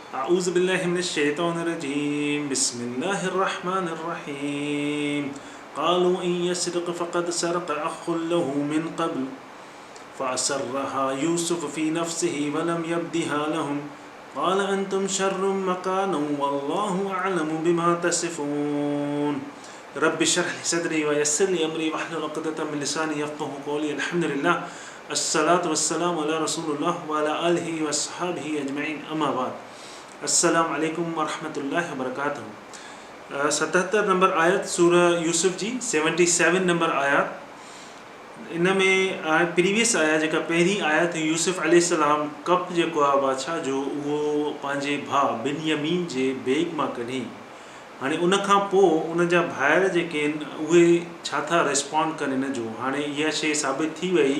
أعوذ بالله من الشيطان الرجيم بسم الله الرحمن الرحيم قالوا إن يسرق فقد سرق أخ له من قبل فأسرها يوسف في نفسه ولم يبدها لهم قال أنتم شر مكانا والله أعلم بما تصفون رب اشرح لي صدري ويسر لي أمري واحلل عقدة من لساني يفقهوا قولي الحمد لله الصلاة والسلام على رسول الله وعلى آله وصحبه أجمعين أما بعد अस्सलाम वालेकुम वरहमतुल्लाहि वबरकातुहू। 77 नंबर आयत सूरह यूसुफ जी 77 नंबर आयत इन में प्रीवियस आया जेका पहिरीं आयत यूसुफ अलैहिस्सलाम कप जेको आहे बादशाह जो उहो पंहिंजे भाउ बिनयमीन जे बैग मां कढी। हाणे उन खां पोइ उन जा भाइर जेके आहिनि उहे छा था रिस्पॉन्ड कनि इन जो। हाणे इहा शइ साबित थी वई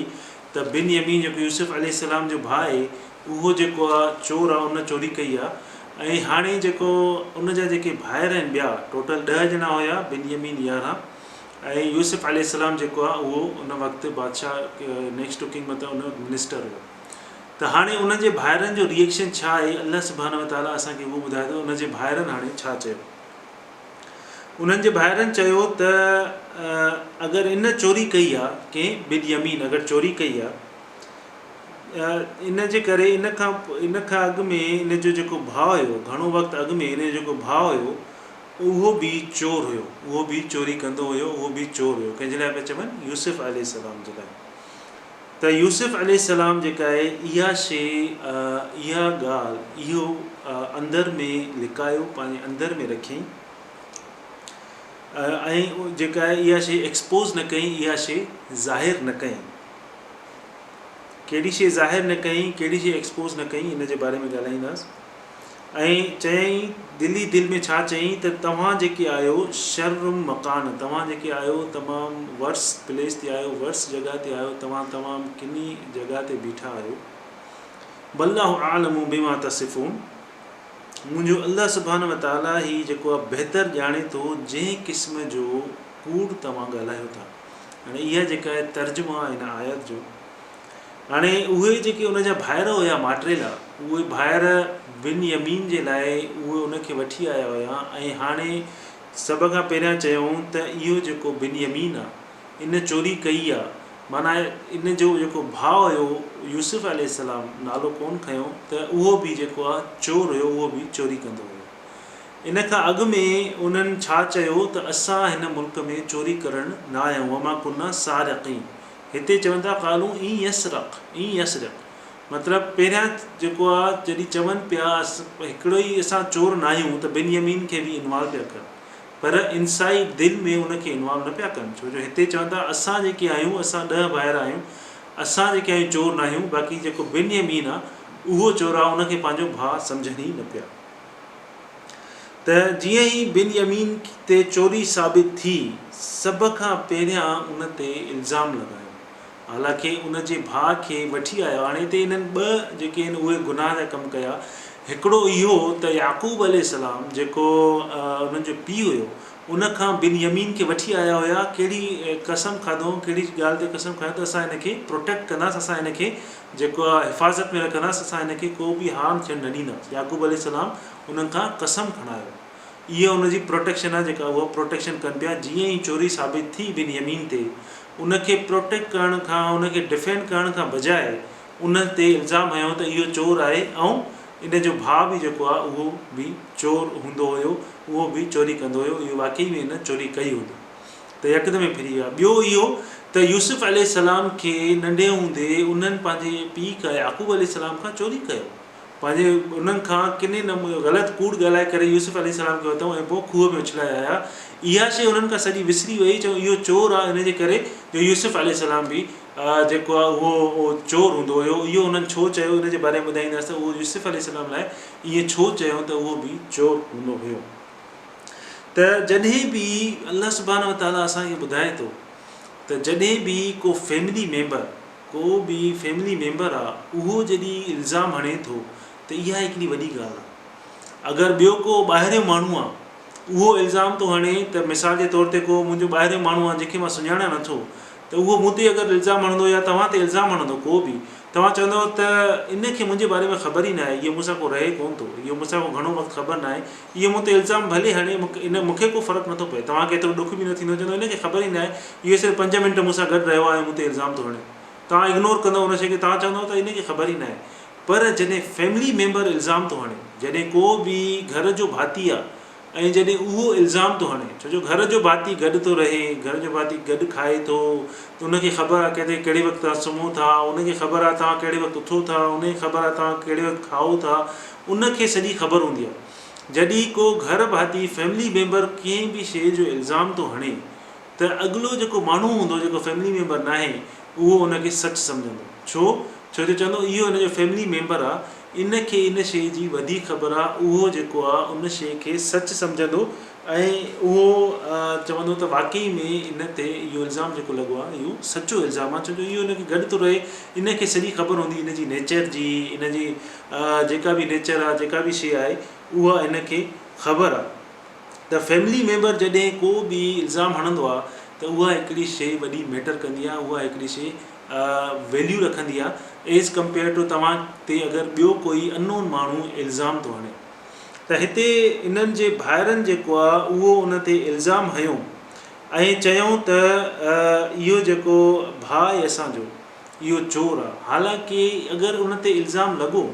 त बिनयमीन जेको यूसुफ अलैहिस्सलाम जो भाउ आहे उहो जेको आहे चोर आहे, उन चोरी कई आहे। ऐं हाणे जेको उन जा जेके भाइर आहिनि ॿिया टोटल 10 ॼणा हुया, बिनयमीन 11 ऐं यूसुफ अलैहिस्सलाम जेको आहे उहो उन वक़्तु बादशाह नेक्स्ट किंग मतिलबु उन मिनिस्टर हुयो। त हाणे उन जे भाइरनि जो रिएक्शन छा आहे, अल्लाह सुब्हानहू व तआला असांखे उहो ॿुधाए थो। उन जे भाइरनि हाणे छा चयो। उन्हनि जे भाइरनि चयो त अगरि इन चोरी कई आहे, कंहिं बिनयमीन अगरि चोरी कई आहे, इन जे करे इन खां अॻु में इन जो जेको भाउ हुयो, घणो वक़्तु अॻु में इन जो जेको भाउ हुयो उहो बि चोर हुयो, उहो बि चोरी कंदो हुयो, उहो बि चोर हुयो। कंहिंजे लाइ पिया चवनि? यूसुफ अलैहिस्सलाम जे लाइ। त यूसुफ अलैहिस्सलाम जेका आहे इहा शइ, इहा ॻाल्हि, इहो अंदरि में लिकायो, पंहिंजे अंदरि में रखियईं ऐं जेका आहे इहा शइ एक्सपोज़ न कयईं, इहा शइ ज़ाहिर न कयईं। कहिड़ी शइ ज़ाहिर न कयईं, कहिड़ी शइ एक्सपोज़ न कयईं, इन जे बारे में ॻाल्हाईंदासीं। ऐं चयईं दिलि में छा चयईं त तव्हां जेके आहियो शर्र मकान, तव्हां जेके आहियो तमामु वर्स प्लेस ते आहियो, वर्स जॻह ते आहियो, तव्हां तमामु किनी जॻह ते बीठा आहियो। वल्लाहु आलमु बिमा तसिफ़ून, मुंहिंजो अल्लाह सुब्हानहू व तआला ही जेको आहे बहितर ॼाणे थो जंहिं क़िस्म जो कूड़ तव्हां ॻाल्हायो था। हाणे इहा जेका आहे तर्जुमा हिन आयत जो। हाणे उहे जेके उन जा भाइर हुया माटेला, उहे भाइर बिनयमीन जे लाइ उहे उनखे वठी आया हुया। ऐं हाणे सभ खां पहिरियां चयूं त इहो जेको बिनयमीन आहे इन चोरी कई आहे, माना इन जो जेको भाउ हुयो यूसुफ अलैहिस्सलाम, नालो कोन खयो, त उहो बि जेको आहे चोर हुयो, उहो बि चोरी कंदो हुयो। इन खां अॻु में उन्हनि छा चयो त असां हिन मुल्क में चोरी करणु न आया आहियूं, वमा कुन्ना सारिक़ीन। हिते चवनि था कालू ई यसरक़, मतिलबु पहिरियां जेको आहे जॾहिं चवनि पिया हिकिड़ो ई असां चोर न आहियूं त बिनयमीन खे बि इन्वॉल्व पिया कनि, पर इनसाइड दिलि में उनखे इन्वॉल्व न पिया कनि। छो जो हिते चवनि था असां जेके आहियूं, असां 10 भाइर आहियूं, असां जेके आहियूं चोर न आहियूं। बाक़ी जेको बिनयमीन आहे उहो चोर आहे, उनखे पंहिंजो भाउ सम्झनि ई न पिया। त जीअं ई बिनयमीन ते चोरी साबित थी, सभ खां पहिरियां उन ते इल्ज़ाम लॻायो। हालांकि उन जे भाउ खे वठी आयो। हाणे हिते इन्हनि 2 जेके आहिनि उहे गुनाह जा कमु कया। हिकिड़ो इहो त याक़ूब अलैहिस्सलाम जेको उन्हनि जो पीउ हुयो, उन खां बिनयमीन खे वठी आया हुया। कहिड़ी कसम खाधो, कहिड़ी ॻाल्हि ते कसम खाधो त असां हिनखे प्रोटेक्ट कंदासीं, असां हिनखे जेको आहे हिफ़ाज़त में रखंदासीं, असां हिनखे को बि हार्म थियणु न ॾींदासीं। याक़ूब अलैहिस्सलाम उन्हनि खां कसम खणायो। इहा उनजी प्रोटेक्शन आहे जेका उहा प्रोटेक्शन कनि पिया। जीअं ई चोरी साबित थी बिनयमीन ते, उनखे प्रोटेक्ट करण खां, उनखे डिफेंड करण खां बजाए उन ते इल्ज़ाम हयो त इहो चोर आहे ऐं इन जो भाउ बि जेको आहे उहो बि चोर हूंदो हुयो, उहो बि चोरी कंदो हुयो। इहो वाक़ई में इन चोरी कई हूंदी त यकदमि फिरी विया। ॿियो इहो त यूसुफ अलैहिस्सलाम खे नंढे हूंदे उन्हनि पंहिंजे पीउ खां याक़ूब अलैहिस्सलाम खां चोरी कयो, पंहिंजे उन्हनि खां किने नमूने ग़लति कूड़ ॻाल्हाए करे यूसुफ अलैहिस्सलाम खे वरितऊं ऐं पोइ खूह में उछलाए आया। इहा शइ उन्हनि खां सॼी विसरी वई। चयो इहो चोर आहे, इन जे करे जो यूसुफ अलैहिस्सलाम बि जेको आहे उहो चोर हूंदो हुयो। इहो उन्हनि छो चयो, इन जे बारे में ॿुधाईंदासीं। उहो यूसुफ अलैहिस्सलाम लाइ ईअं छो चयो त उहो बि चोर हूंदो हुयो। त जॾहिं बि अल्लाह सुब्हानहू व तआला असांखे ॿुधाए थो त जॾहिं बि को फैमिली मेंबर आहे, उहो जॾहिं इल्ज़ाम हणे थो त इहा हिकिड़ी वॾी ॻाल्हि आहे। अगरि ॿियो को ॿाहिरियों माण्हू आहे, उहो इल्ज़ाम थो हणे त मिसाल जे तौर ते को मुंहिंजो ॿाहिरियों माण्हू आहे जंहिंखे मां सुञाणा नथो, त उहो मूं ते अगरि इल्ज़ाम हणंदो या तव्हां ते इल्ज़ाम हणंदो को बि, तव्हां चवंदव त इनखे मुंहिंजे बारे में ख़बर ई न आहे, इहो मूंसां को रहे कोन थो, इहो मूंसां को घणो वक़्तु ख़बर न आहे, इहो मूं ते इल्ज़ाम भले हणे मूंखे को फ़र्क़ु नथो पए, तव्हांखे एतिरो ॾुख बि न थींदो, चवंदो इनखे ख़बर ई न आहे, इहो सिर्फ़ु 5 मिंट मूंसां गॾु रहियो आहे ऐं मूं ते इल्ज़ाम थो हणे। तव्हां इग्नोर कंदव उन शइ खे, तव्हां चवंदव त इनखे ख़बर ई न आहे। पर जॾहिं फैमिली मेंबर इल्ज़ाम थो हणे, जॾहिं को बि घर जो भाती आहे ऐं जॾहिं उहो इल्ज़ाम थो हणे, छो जो घर जो भाती गॾु थो रहे, घर जो भाती गॾु खाए थो, त उनखे ख़बर आहे किथे कहिड़े वक़्तु तव्हां सुम्हो था, उनखे ख़बर आहे तव्हां कहिड़े वक़्तु उथो था, उनखे ख़बर आहे तव्हां कहिड़े वक़्तु खाओ था, उनखे सॼी ख़बर हूंदी आहे। जॾहिं को घर भाती फैमिली मेंबर कंहिं बि शइ जो इल्ज़ाम थो हणे, त अॻिलो जेको माण्हू हूंदो जेको फैमिली मेंबर न आहे, उहो उनखे सच सम्झंदो। छो जो चवंदो इहो हिनजो फैमिली मेंबर आहे, इनखे इन शइ जी वधीक ख़बर आहे, उहो जेको आहे उन शइ खे सच सम्झंदो ऐं उहो चवंदो त वाक़ई में इन ते इहो इल्ज़ाम जेको लॻो आहे इहो सचो इल्ज़ाम आहे, छो जो इहो इनखे गॾु थो रहे, इनखे सॼी ख़बर हूंदी इन जी नेचर जी, इन जी जेका बि नेचर आहे, जेका बि शइ आहे उहा इनखे ख़बर आहे। त फैमिली मेंबर जॾहिं को बि इल्ज़ाम हणंदो आहे त उहा हिकिड़ी शइ वॾी मैटर कंदी आहे, उहा हिकिड़ी शइ वैल्यू रखंदी आहे एज़ कंपेयर टू तव्हां ते अगरि ॿियो कोई अननोन माण्हू इल्ज़ाम थो हणे। त हिते इन्हनि जे भाइरनि जेको आहे उहो उन ते इल्ज़ाम हयो ऐं चयूं त इहो जेको भाउ आहे असांजो इहो चोर आहे। हालांकि अगरि उन ते इल्ज़ाम लॻो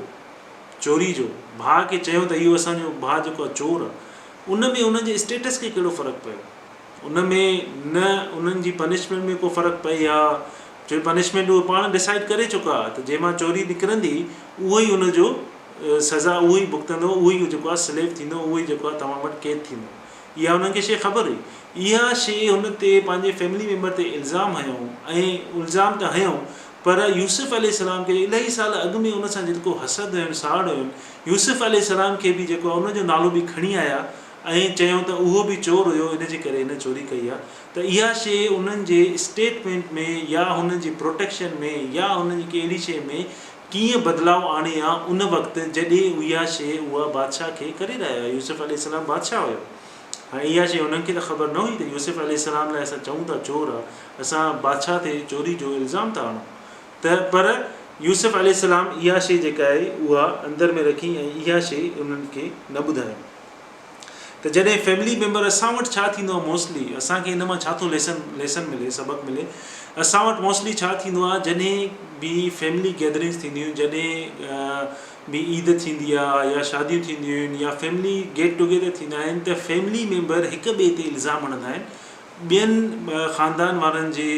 चोरी जो, भाउ खे चयूं त इहो असांजो भाउ जेको आहे चोर आहे, उन में उनजे स्टेटस खे कहिड़ो फ़र्क़ु पियो, उन में न उन्हनि जी पनिशमेंट में को फ़र्क़ु पई आहे, छो पनिशमेंट उहो पाण डिसाइड करे चुका आहे त जंहिंमां चोरी निकिरंदी उहो ई उनजो सज़ा उहो ई भुगतंदो, उहो ई जेको आहे स्लेव थींदो, उहो ई जेको आहे तव्हां वटि क़ैद थींदो। इहा उन्हनि खे शइ ख़बर हुई, इहा शइ हुन ते पंहिंजे फैमिली मेंबर ते इल्ज़ाम हयूं ऐं इल्ज़ाम त हयूं, पर यूसुफ अलैहिस्सलाम खे इलाही साल अॻु में उन सां जेको हसद हुयनि, साड़ हुयनि, यूसुफ अलैहिस्सलाम खे बि जेको आहे उनजो नालो बि खणी आया ऐं चयूं त उहो बि चोर हुयो, इनजे करे हिन चोरी कई आहे। त इहा शइ उन्हनि जे स्टेटमेंट में या हुननि जी प्रोटेक्शन में या हुननि जी कहिड़ी शइ में कीअं बदिलाव आणे आहे उन वक़्तु जॾहिं इहा शइ उहा बादशाह खे करे रहिया हुआ। यूसुफ अलैहिस्सलाम बादशाह हुयो, हाणे इहा शइ उन्हनि खे त ख़बर न हुई त यूसुफ अलैहिस्सलाम लाइ असां चऊं था चोर आहे, असां बादशाह ते चोरी जो इल्ज़ाम था आणूं, त पर यूसुफ अलैहिस्सलाम इहा शइ जेका आहे उहा अंदरि में रखी ऐं इहा शइ उन्हनि खे न ॿुधाई। त जॾहिं फैमिली मेंबर असां वटि छा थींदो आहे मोस्टली, असांखे हिन मां छा थो लेसन मिले, सबक़ु मिले, असां वटि मोस्टली छा थींदो आहे जॾहिं बि फैमिली गैदरिंग्स थींदियूं, जॾहिं बि ईद थींदी आहे या शादियूं थींदियूं आहिनि या फैमिली गेट टुगेदर थींदा आहिनि, त फैमिली मेंबर हिक ॿिए ते इल्ज़ाम हणंदा आहिनि ॿियनि ख़ानदान वारनि जे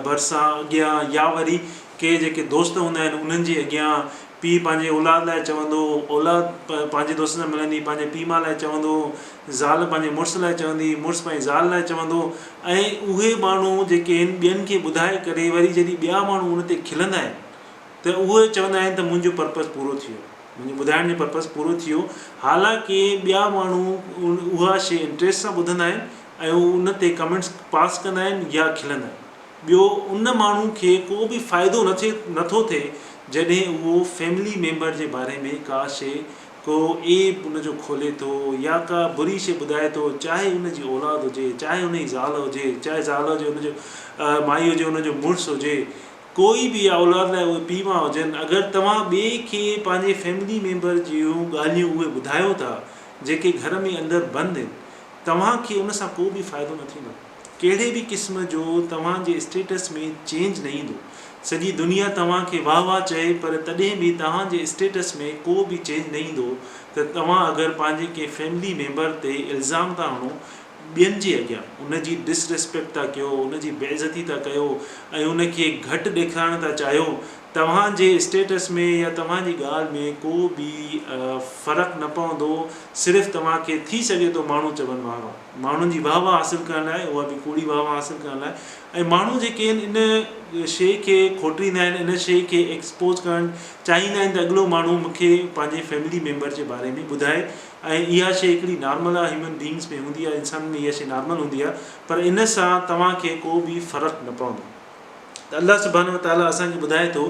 भरिसां अॻियां, या वरी के जेके दोस्त हूंदा आहिनि उन्हनि जे अॻियां। पीउ पंहिंजे औलाद लाइ चवंदो, औलाद पंहिंजे दोस्त सां मिलंदी, पंहिंजे पीउ माउ लाइ चवंदो, ज़ाल पंहिंजे मुड़ुस लाइ चवंदी, मुड़ुस पंहिंजी ज़ाल लाइ चवंदो, ऐं उहे माण्हू जेके आहिनि ॿियनि खे ॿुधाए करे वरी जॾहिं ॿिया माण्हू उन ते खिलंदा आहिनि त उहे चवंदा आहिनि त मुंहिंजो पर्पज़ पूरो थी वियो, मुंहिंजो ॿुधाइण जो पर्पज़ पूरो थी वियो। हालांकि ॿिया माण्हू उहा शइ इंट्रस्ट सां ॿुधंदा आहिनि ऐं उन ते कमेंट्स पास कंदा आहिनि या खिलंदा आहिनि। ॿियो उन माण्हू खे को बि फ़ाइदो नथो थिए जॾहिं उहो फैमिली मेंबर जे बारे में का शइ को एप उनजो खोले थो या का बुरी शइ ॿुधाए थो, चाहे उनजी औलाद हुजे, चाहे उनजी ज़ाल हुजे, चाहे ज़ाल हुजे उनजो माई हुजे, उनजो मुड़ुसु हुजे, कोई बि औलाद लाइ उहे पीउ माउ हुजनि, अगरि तव्हां ॿिए खे पंहिंजे फैमिली मेंबर जूं ॻाल्हियूं उहे ॿुधायो था जेके घर में अंदरि बंदि आहिनि, तव्हांखे उन सां को बि फ़ाइदो न थींदो, कहिड़े बि क़िस्म जो तव्हांजे स्टेटस में चेंज न ईंदो। सॼी दुनिया तव्हांखे वाह वाह चए पर तॾहिं बि तव्हांजे स्टेटस में को बि चेंज न ईंदो। त तव्हां अगरि पंहिंजे कंहिं फैमिली मेंबर ते इल्ज़ाम था हणो ॿियनि जे अॻियां, उनजी डिसरिस्पेक्ट था कयो, उनजी बेइज़ती था कयो ऐं उनखे घटि ॾेखारणु था चाहियो, तव्हांजे स्टेटस में या तव्हांजी ॻाल्हि में को बि फ़र्क़ु न पवंदो। सिर्फ़ु तव्हांखे थी सघे थो माण्हू चवनि वाह वाह, माण्हुनि जी वाह वाह हासिलु करण लाइ, उहा बि कूड़ी वाह वाह हासिलु करण लाइ, ऐं माण्हू जेके आहिनि इन शइ खे खोटींदा आहिनि, इन शइ खे एक्सपोज़ करणु चाहींदा आहिनि त अॻिलो माण्हू मूंखे पंहिंजे फैमिली मेंबर जे बारे में ॿुधाए। ऐं इहा शइ हिकिड़ी नॉर्मल आहे, ह्यूमन बींग्स में हूंदी आहे, इंसान में इहा शइ नॉर्मल हूंदी आहे, पर इन सां तव्हांखे को बि फ़र्क़ु न पवंदो। त अल्लाह सुब्हानहू व तआला असांखे ॿुधाए थो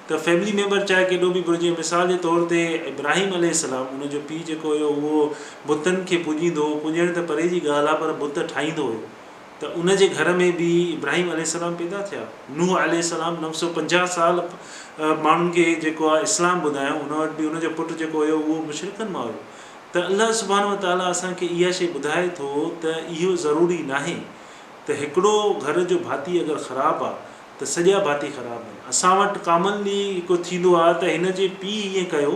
त फैमिली मेंबर चाहे केॾो बि घुरिजे। मिसाल जे तौर ते इब्राहिम अलैहिस्सलाम, उनजो पीउ जेको हुयो उहो बुतनि खे पूॼींदो, पूॼण त परे जी ॻाल्हि आहे पर बुत ठाहींदो हुयो। त त उनजे घर में बि इब्राहिम अलैहिस्सलाम पैदा थिया, नूह अलैहिस्सलाम 950 साल माण्हुनि खे जेको आहे इस्लाम ॿुधायूं, उन वटि बि उनजो पुटु जेको हुयो उहो मुशरिकनि मां हुयो। त अलाह सुब्हानहू व तआला असांखे इहा शइ ॿुधाए थो त इहो ज़रूरी नाहे त हिकिड़ो घर जो भाती अगरि ख़राबु आहे त सॼा भाती ख़राबु आहिनि। असां वटि कॉमनली हिकु थींदो आहे त हिन जे पीउ ईअं कयो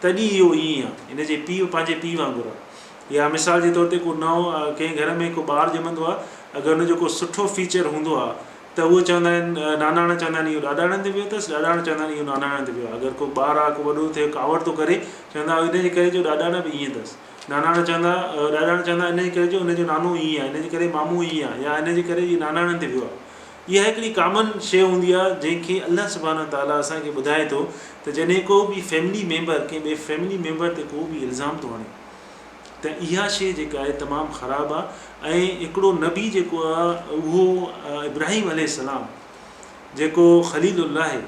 तॾहिं इहो ईअं आहे, हिन जे पीउ पंहिंजे पीउ वांगुरु आहे। या मिसाल जे तौर ते को नओं कंहिं घर में को ॿारु ॼमंदो आहे, अगरि हुनजो को सुठो फीचर हूंदो आहे त उहो चवंदा आहिनि, नानाणा चवंदा आहिनि इहो ॾाॾाणनि ते वियो अथसि, ॾाॾाणा चवंदा आहिनि इहो नानाणनि ते वियो आहे। अगरि को ॿारु आहे, को वॾो थिए, कावड़ थो करे, चवंदा हिन जे करे जो ॾाॾाणा बि ईअं अथसि, नानाणा चवंदा, ॾाॾाणा चवंदा इन जे करे जो हुनजो नानो ईअं आहे, इन जे करे मामू ईअं आहे, या इन जे करे इहो नानाणनि ते वियो आहे। इहा हिकिड़ी कॉमन शइ हूंदी आहे जंहिंखे अलाह सुब्हानहू तआला असांखे ॿुधाए थो त जॾहिं को बि फैमिली मेंबर कंहिं ॿिए फैमिली मेंबर ते को बि इल्ज़ाम थो हणे त इहा शइ जेका आहे तमामु ख़राबु आहे। ऐं हिकिड़ो नबी जेको आहे उहो इब्राहिम अलैहिस्सलाम जेको ख़लीलुल्लाह आहे,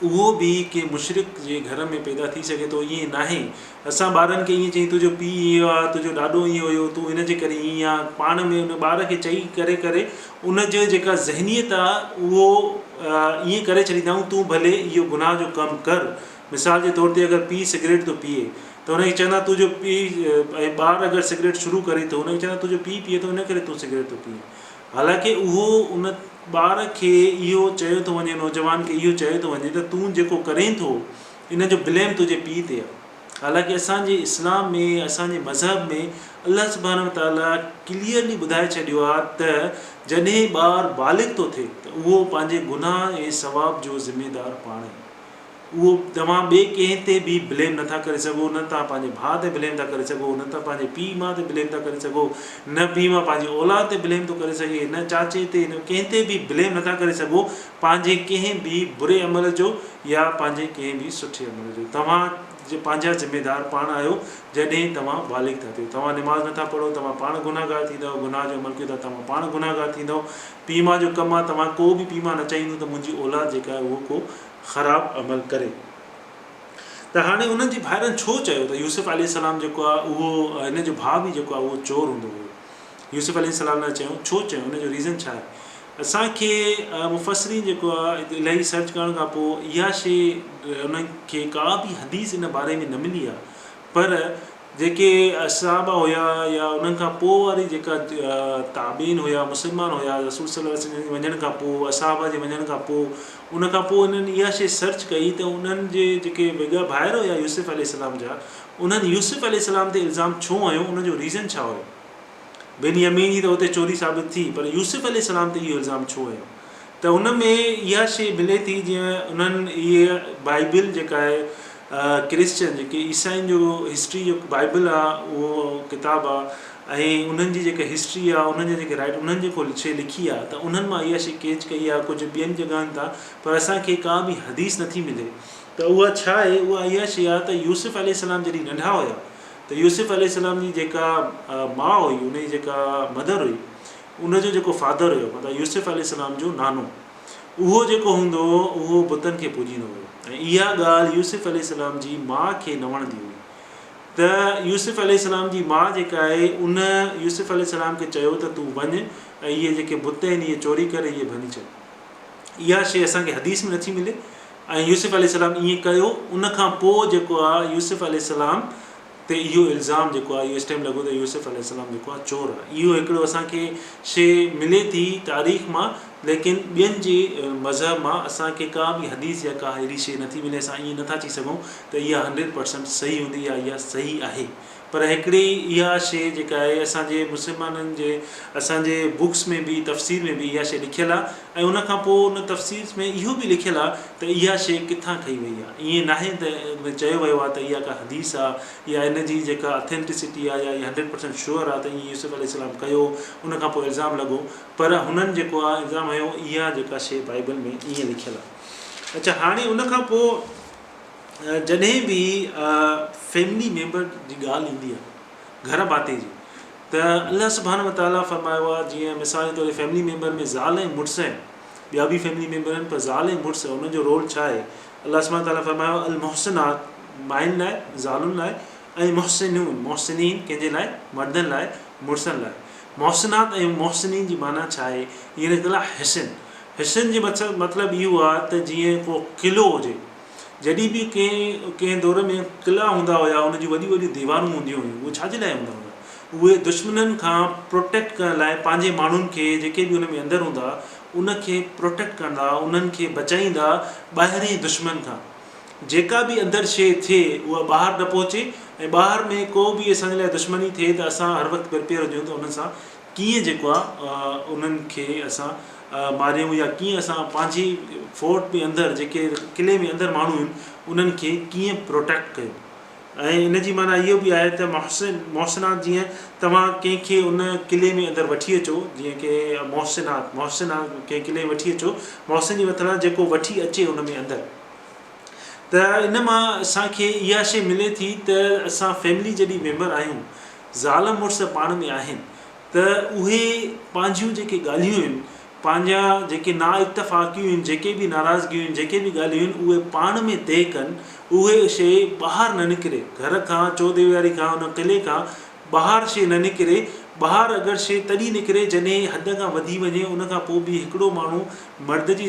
उहो बि कंहिं मुशरिक जे घर में पैदा थी सघे थो। ईअं नाहे असां ॿारनि खे ईअं चई तुंहिंजो पीउ ईअं आहे, तुंहिंजो ॾाॾो ईअं हुयो, तूं इन जे करे ईअं आहे, पाण में उन ॿार खे चई करे करे उनजो जेका ज़हनियत आहे उहो ईअं करे छॾींदा आहियूं तूं भले इहो गुनाह जो कमु कर। मिसाल जे तौर ते अगरि पीउ सिगरेट थो पीए त हुनखे चवंदा तुंहिंजो पीउ, ऐं ॿारु अगरि सिगरेट शुरू करे थो हुनखे चवंदा तुंहिंजो पीउ पीए थो इन करे तूं सिगरेट थो पीए। हालांकि उहो उन ॿार खे इहो चयो थो वञे, नौजवान खे इहो चयो थो वञे त तूं जेको करें थो इन जो ब्लेम तुंहिंजे पीउ ते आहे। हालांकि असांजे इस्लाम में, असांजे मज़हब में अलाह सुब्हानहू तआला क्लियरली ॿुधाए छॾियो आहे त जॾहिं ॿारु बालिग़ थो थिए त उहो पंहिंजे गुनाह ऐं सवाब जो ज़िमेदारु पाण आहे। उहो तव्हां ॿिए कंहिं ते बि ब्लेम नथा करे सघो, न तव्हां पंहिंजे भाउ ते ब्लेम था करे सघो, न तव्हां पंहिंजे पीउ माउ ते ब्लेम था करे सघो, न पीउ मां पंहिंजी औलाद ते ब्लेम थो करे सघे, न चाचे ते, न कंहिं ते बि ब्लेम नथा करे सघो पंहिंजे कंहिं बि बुरे अमल जो या पंहिंजे कंहिं बि सुठे अमल जो। तव्हां पंहिंजा ज़िमेदार पाण आहियो जॾहिं तव्हां बालिग़ था थियो। तव्हां निमाज़ नथा पढ़ो, तव्हां पाण गुनाहगार थींदव, गुनाह जो अमल कयो था तव्हां पाण गुनाहगार थींदव। पीउ माउ जो कमु आहे, तव्हां को बि पीउ माउ न चाहींदो त मुंहिंजी औलाद जेका आहे उहो को ख़राबु अमल करे। त हाणे उन्हनि जे भाइरनि छो चयो त यूसुफ अलैहिस्सलाम जेको आहे उहो, हिन जो भाउ बि जेको आहे उहो चोर हूंदो हुयो। यूसुफ अलैहिस्सलाम न चयो, छो चयो, हुनजो रीज़न छा आहे? असांखे मुफ़स्सिरीन जेको आहे इलाही सर्च करण खां पोइ इहा शइ उन्हनि खे का बि हदीस इन बारे में न मिली आहे, पर जेके असहाबा हुया या उन्हनि खां पोइ वारी जेका ताबीन हुया, मुस्लमान हुया, रसूल सल्लल्लाहु अलैहि वसल्लम जे वञण खां पोइ, असहाबा जे वञण खां पोइ, उन खां पोइ उन्हनि इहा शइ सर्च कई त उन्हनि जे जेके वॻा भाइर हुया यूसुफ अलैहिस्सलाम जा, उन्हनि यूसुफ अलैहिस्सलाम ते इल्ज़ाम छो हयो, उनजो रीज़न छा हुयो? बेनियामीन जी त हुते चोरी साबित थी, पर यूसुफ अलैहिस्सलाम ते इहो इल्ज़ाम छो हुयो? त उन में इहा शइ मिले थी जीअं उन्हनि इहे बाइबिल जेका आहे क्रिश्चन जेके ईसाइनि जो हिस्ट्री जो बाइबिल आहे उहो किताबु आहे, ऐं उन्हनि जी जेका हिस्ट्री आहे, उन्हनि जा जेके राइट, उन्हनि जेको शइ लिखी आहे त उन्हनि मां इहा शइ कैच कई आहे। कुझु ॿियनि जॻहियुनि तां, पर असांखे का बि हदीस नथी मिले। त उहा छा आहे? उहा इहा शइ आहे त यूसुफ अलैहिस्सलाम जॾहिं नंढा हुया त यूसुफ अलैहिस्सलाम जी जेका माउ हुई, उनजी जेका मदर हुई, उनजो जेको फादर हुयो, मतिलबु यूसुफ अलैहिस्सलाम जो नानो, उहो जेको हूंदो हुओ उहो बुतनि खे पूॼींदो हुयो। ऐं इहा ॻाल्हि यूसुफ अलैहिस्सलाम जी माउ खे न वणंदी हुई। त यूसुफ अलैहिस्सलाम जी माउ जेका आहे उन यूसुफ अलैहिस्सलाम खे चयो त तूं वञु ऐं इहे जेके बुत आहिनि इहे चोरी करे इहे भञी छॾ। इहा शइ असांखे हदीस में नथी मिले। ऐं यूसुफ अलैहिस्सलाम ईअं कयो। उन खां पोइ जेको आहे यूसुफ अलैहिस्सलाम ते इहो इल्ज़ाम जेको आहे, इहो इस टाइम लॻो त यूसुफ अलैहिस्सलाम जेको आहे चोर आहे। इहो हिकिड़ो असांखे शइ मिले थी तारीख़ मां, लेकिन ॿियनि जे मज़हब मां असांखे का बि हदीस या का अहिड़ी शइ नथी मिले। असां ईअं नथा चई सघूं त इहा 100% सही हूंदी या इहा सही आहे। पर हिकिड़ी इहा शइ जेका आहे असांजे मुस्लमाननि जे असांजे बुक्स में बि, तफ़सीर में बि इहा शइ लिखियलु आहे। ऐं उन खां पोइ उन तफ़सीर में इहो बि लिखियलु आहे त इहा शइ किथां खई वई आहे। ईअं नाहे त चयो वियो आहे त इहा का हदीस आहे या इन जी जेका ऑथेंटिसिटी आहे या इहा 100% श्योर आहे त ईअं यूसुफ अलैहिस्सलाम कयो, उन खां पोइ इल्ज़ाम लॻो। पर हुननि जेको आहे इल्ज़ाम हुयो इहा जेका शइ बाइबल में ईअं लिखियलु आहे। अच्छा, हाणे उन खां पोइ जॾहिं बि फैमिली मेंबर जी ॻाल्हि ईंदी आहे घर बाते जी, त अलाह सुब्हानहू व तआला फ़रमायो आहे, जीअं मिसाल जे तौर ते फैमिली मेंबर में ज़ाल ऐं मुड़ुस आहिनि, ॿिया बि फैमिली मेंबर आहिनि, पर ज़ाल ऐं मुड़ुस उनजो रोल छा आहे? अलाह सुब्हानहू व तआला फ़रमायो अल मुहसिनात, माइनि लाइ, ज़ालुनि लाइ, ऐं मुहसिनून, मुहसिनीन कंहिंजे लाइ? मर्दनि लाइ, मुड़ुसनि लाइ। मोहसिनात ऐं मोहसिनीन जी माना छा आहे? इहे निकिरंदा हिसन। हिसन जो मतिलबु इहो आहे त जीअं को क़िलो हुजे, जॾहिं बि कंहिं दौर में क़िला हूंदा हुया, उनजी वॾियूं वॾियूं दीवारूं हूंदियूं हुयूं, उहे छाजे लाइ हूंदा हुआ? उहे दुश्मननि खां प्रोटेक्ट करण लाइ पंहिंजे माण्हुनि खे जेके बि उन में अंदरि हूंदा उनखे प्रोटेक्ट कंदा, उन्हनि खे बचाईंदा ॿाहिरीं दुश्मन खां। जेका बि अंदरि शइ थिए उहा ॿाहिरि न पहुचे, ऐं ॿाहिरि में को बि असांजे लाइ दुश्मनी थिए त असां हर वक़्तु प्रिपेयर हुजूं त उन सां कीअं जेको आहे उन्हनि खे असां मारियूं, या कीअं असां पंहिंजी फोर्ट में अंदरि जेके क़िले में अंदरि माण्हू आहिनि उन्हनि खे कीअं प्रोटेक्ट कयूं। ऐं इन जी माना इहो बि आहे त मोहसिनात, जीअं तव्हां कंहिंखे उन क़िले में अंदरि वठी अचो, जीअं की मोहसिनात कंहिं क़िले में वठी अचो, मोहसिन जी मतिलबु जेको वठी अचे उन में अंदरि, त इन मां असांखे इहा शइ मिले थी त असां फैमिली जॾहिं मेंबर आहियूं, ज़ाल मुड़ुस पाण में आहिनि, त उहे पंहिंजियूं जेके ॻाल्हियूं आहिनि, पंहिंजा जेके ना इतफ़ाक़ियूं आहिनि, जेके बि नाराज़गियूं आहिनि, जेके बि ॻाल्हियूं आहिनि, उहे पाण में तइ कनि। उहे शइ ॿाहिरि न निकिरे, घर खां चौधरी खां उन क़िले खां ॿाहिरि शइ न निकिरे। ॿाहिरि अगरि शइ तॾहिं निकिरे जॾहिं हद खां वधी वञे, उनखां पोइ बि हिकिड़ो माण्हू मर्द जी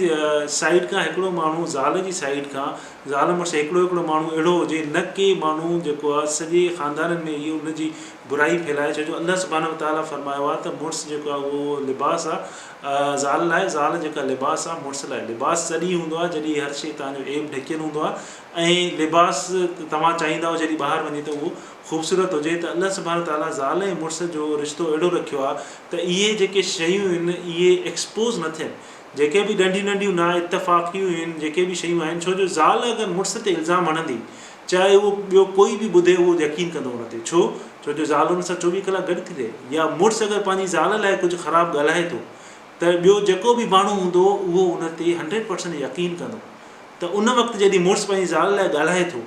साइड खां, हिकिड़ो माण्हू ज़ाल जी साइड खां, ज़ाल मुड़ुस हिकिड़ो माण्हू अहिड़ो हुजे, न के माण्हू जेको आहे सॼे ख़ानदाननि में इहो उनजी बुराई फैलाए। छो जो अल्लाह सुब्हानहू व तआला फरमायो आहे त मुड़ुस जेको आहे उहो लिबास आहे ज़ाल लाइ, ज़ाल जेका लिबास आहे मुड़ुस लाइ। लिबास तॾहिं हूंदो आहे जॾहिं हर शइ तव्हांजो एब ढकियलु हूंदो आहे, ऐं लिबास तव्हां चाहींदा हो जॾहिं ॿाहिरि वञे त उहो ख़ूबसूरत हुजे। त अल्लाह सुब्हानहू व तआला ज़ाल ऐं मुड़ुस जो रिश्तो अहिड़ो रखियो आहे त इहे जेके शयूं आहिनि इहे एक्सपोज़ न थियनि। जेके बि नंढियूं नंढियूं ना इतफ़ाक़ियूं आहिनि, जेके बि शयूं आहिनि, छो जो ज़ाल अगरि मुड़ुस ते इल्ज़ाम हणंदी, चाहे उहो ॿियो कोई बि ॿुधे, उहो यकीन कंदो उन ते। छो जो ज़ाल हुन सां 24 कलाक गॾु थी रहे, या मुड़ुस अगरि पंहिंजी ज़ाल लाइ कुझु ख़राबु ॻाल्हाए थो, त ॿियो जेको बि माण्हू हूंदो उहो उन ते 100% यकीन कंदो। त उन वक़्तु जॾहिं मुड़ुस पंहिंजी ज़ाल लाइ ॻाल्हाए थो,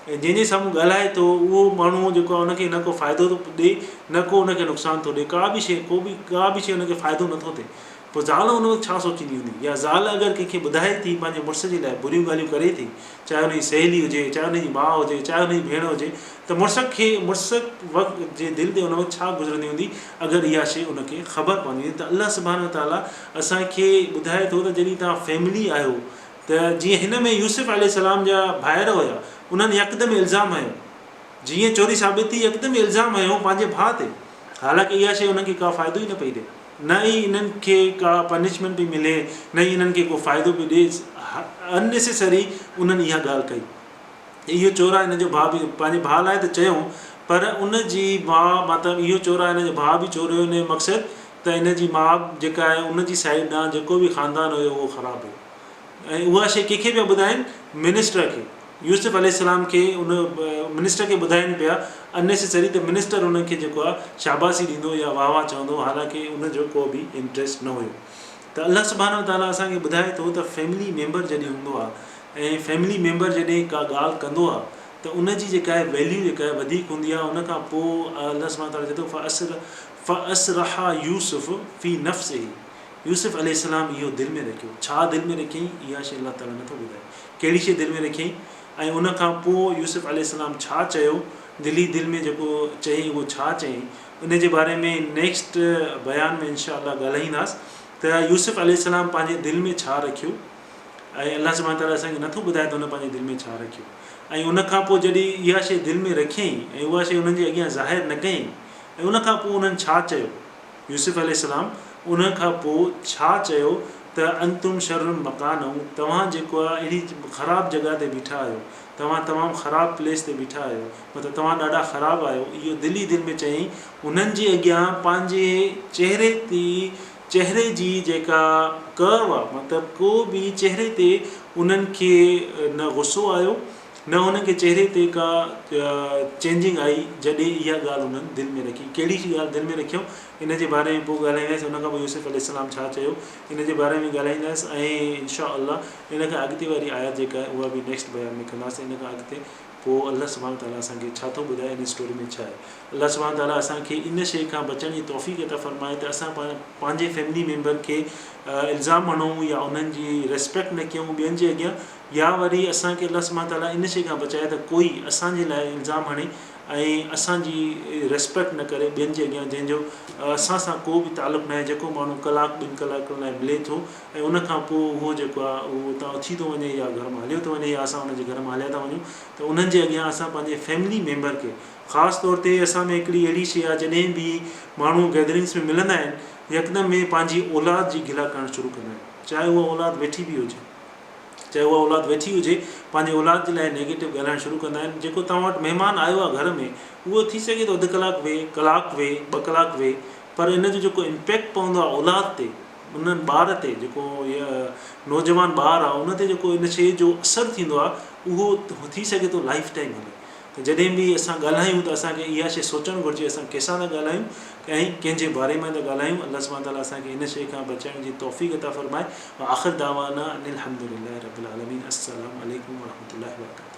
ऐं जंहिंजे साम्हूं ॻाल्हाए थो, उहो माण्हू जेको आहे उनखे न को फ़ाइदो थो ॾिए, न को उनखे नुक़सानु थो ॾिए, का बि शइ उनखे फ़ाइदो नथो थिए, पोइ ज़ाल उन वक़्तु छा सोचींदी हूंदी? या ज़ाल अगरि कंहिंखे ॿुधाए थी पंहिंजे मुड़ुस जे लाइ बुरियूं ॻाल्हियूं करे थी, चाहे उनजी सहेली हुजे, चाहे उनजी माउ हुजे, चाहे उनजी भेण हुजे, त मुड़ुस वक़्तु जे दिलि ते उन वक़्तु छा गुज़रंदी हूंदी अगरि इहा शइ उनखे ख़बर पवंदी हुई। त अल्लाह सुब्हानहू व तआला असांखे ॿुधाए थो त जॾहिं तव्हां फैमिली आहियो, त जीअं हिन में यूसुफ अलैहिस्सलाम जा भाइर हुया, उन्हनि यकदमि इल्ज़ाम हयो, जीअं चोरी साबित थी, यकदमि इल्ज़ाम हयो पंहिंजे भाउ ते। हालांकि इहा शइ उन्हनि खे का फ़ाइदो ई न पई ॾिए, न ई इन्हनि खे का पनिशमेंट पई मिले, न ई इन्हनि खे को फ़ाइदो पई ॾिए। अननेसेसरी उन्हनि इहा ॻाल्हि कई। इहो चोर आहे, हिन जो भाउ बि पंहिंजे भाउ लाइ त चयूं, पर उन जी माउ मतिलबु इहो चोर आहे, हिन जो भाउ बि चोर हुयो। हिन जो मक़सदु त हिन जी माउ जेका आहे उन जी साइड ॾांहुं जेको बि ख़ानदान हुयो उहो ख़राबु हुयो। ऐं उहा शइ कंहिंखे पिया ॿुधाइनि? मिनिस्टर खे, यूसुफ अलैहिस्सलाम खे उन मिनिस्टर खे ॿुधाइनि पिया अननेसेसरी, त मिनिस्टर उनखे जेको आहे शाबाशी ॾींदो या वाह वाह चवंदो, हालांकि उनजो को बि इंट्रस्ट न हुयो। त अल्लाह सुब्हानहू व तआला असांखे ॿुधाए थो त फैमिली मेंबर जॾहिं हूंदो आहे, ऐं फैमिली मेंबर जॾहिं का ॻाल्हि कंदो आहे, त उनजी जेका आहे वैल्यू जेका आहे वधीक हूंदी आहे। उनखां पोइ अल्लाह सुब्हानहू व तआला चए थो फ़असरहा यूसुफ फ़ी नफ़्सिही, यूसुफ अलैहिस्सलाम इहो दिलि में रखियो। छा दिलि में रखियईं? इहा शइ अल्लाह ताला नथो ॿुधाए कहिड़ी शइ दिलि में रखियईं। ऐं उनखां पोइ यूसुफ अलैहिस्सलाम छा चयो, दिलि में जेको चयईं उहो छा चयईं, उन जे बारे में नेक्स्ट बयान में इंशा अल्लाह ॻाल्हाईंदासीं त यूसुफ अलैहिस्सलाम पंहिंजे दिलि में छा रखियो, ऐं अल्लाह सुब्हानहू व तआला असांखे नथो ॿुधाए त हुन पंहिंजे दिलि में छा रखियो। ऐं उनखां पोइ जॾहिं इहा शइ दिलि में रखियईं ऐं उहा शइ उन्हनि जे अॻियां ज़ाहिर न कयईं, ऐं उनखां पोइ उन्हनि छा चयो, यूसुफ अलैहिस्सलाम उनखां पोइ छा चयो त अंतुम शरुन मकान, तव्हां जेको आहे अहिड़ी ख़राबु जॻह ते बीठा आहियो, तव्हां तमामु ख़राबु प्लेस ते बीठा आहियो, मतिलबु तव्हां ॾाढा ख़राबु आहियो। इहो दिलि में चयईं। उन्हनि जे अॻियां पंहिंजे चहिरे जी जेका कर्व आहे, मतिलबु को बि चहिरे ते उन्हनि खे न गुस्सो आयो, न हुनखे चहिरे ते का चेंजिंग आई जॾहिं इहा ॻाल्हि उन्हनि दिलि में रखी। कहिड़ी ॻाल्हि दिलि में रखियो, इन जे बारे में पोइ ॻाल्हाईंदासीं। उनखां पोइ यूसुफ अलैहिस्सलाम छा चयो इन जे बारे में ॻाल्हाईंदासीं, ऐं इंशा अल्लाह इन खां अॻिते वारी आयत जेका आहे उहा बि नेक्स्ट बयान में कंदासीं। इन खां अॻिते पोइ अल्लाह सुब्हानहू व तआला असांखे छा थो ॿुधाए इन स्टोरी में छा आहे। अल्लाह सुब्हानहू व तआला असांखे इन शइ खां बचण जी तौफ़ीक़ अता फ़रमाए त असां पंहिंजे फैमिली मेंबर खे इल्ज़ाम हणूं या उन्हनि जी रिस्पेक्ट न कयूं ॿियनि जे अॻियां, या वरी असांखे अल्लाह सुब्हानहू व तआला इन शइ खां बचाए त कोई असांजे लाइ इल्ज़ाम हणे ऐं असांजी रिस्पेक्ट न करे ॿियनि जे अॻियां जंहिंजो असां सां को बि तालुक़ु न आहे, जेको माण्हू कलाकु 2 कलाकनि लाइ मिले थो ऐं उनखां पोइ उहो जेको आहे उहो उतां उथी थो वञे या घर मां हलियो थो वञे या असां उनजे घर मां हलिया था वञूं, त उन्हनि जे अॻियां असां पंहिंजे फैमिली मेंबर खे ख़ासि तौर ते असां में हिकिड़ी अहिड़ी शइ आहे, जॾहिं बि माण्हू गैदरिंग्स में मिलंदा आहिनि यकदमि में पंहिंजी औलाद जी गिला करणु शुरू कंदा आहिनि, चाहे उहा औलाद वेठी बि हुजे, चाहे उहा औलाद वेठी हुजे, पंहिंजे औलाद जे लाइ नेगेटिव ॻाल्हाइणु शुरू कंदा आहिनि। जेको तव्हां वटि महिमान आयो आहे घर में, उहो थी सघे थो अधु कलाकु वेहे, कलाकु वेहे, 2 कलाक वेहे, पर इन जो जेको इम्पैक्ट पवंदो आहे औलाद ते, उन्हनि ॿार ते, जेको नौजवान ॿारु आहे उन ते जेको इन शइ जो असरु थींदो आहे उहो थी सघे थो लाइफ टाइम हले। त जॾहिं बि असां ॻाल्हायूं त असांखे इहा शइ सोचणु घुरिजे असां कंहिंसां था ॻाल्हायूं ऐं कंहिंजे बारे में था ॻाल्हायूं। अल्लाह सुब्हानहू व तआला असांखे इन शइ खां बचाइण जी तौफ़ीक़ अता फ़रमाए। आख़िर दावाना अनिल हम्दुलिल्लाहि रब्बिल आलमीन। अस्सलामु अलैकुम व रहमतुल्लाहि व बरकातुहू।